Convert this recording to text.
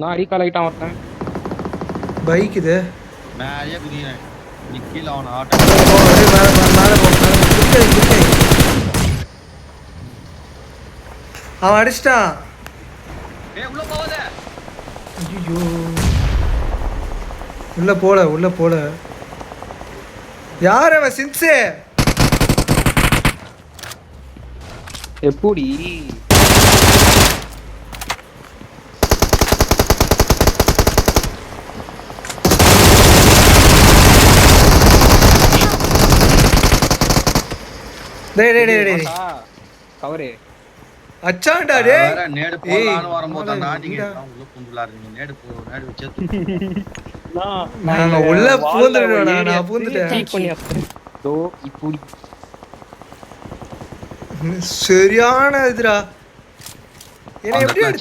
நான் அடிக்கால் ஆகிட்டான் ஒருத்தன். பைக் இது மேலே குதிக்கிறேன். நீ கீழே அவனை ஆட்டோ. அவன் அடிச்சிட்டான். உள்ள போவாத. ஐயோ உள்ள போல யார் அவன்? சின்சே எப்படி டேய் கவரே அச்சான்டா டேய். நேடு போலான்னு வரும்போது நீங்க உள்ள பூந்துලා இருக்கீங்க. நேடு வச்சு நான் உள்ள பூந்துடா. நான் பூந்துட்டேன். தோ இப்படி சரியான இதுடா. என்ன எப்படி அடிச்சா?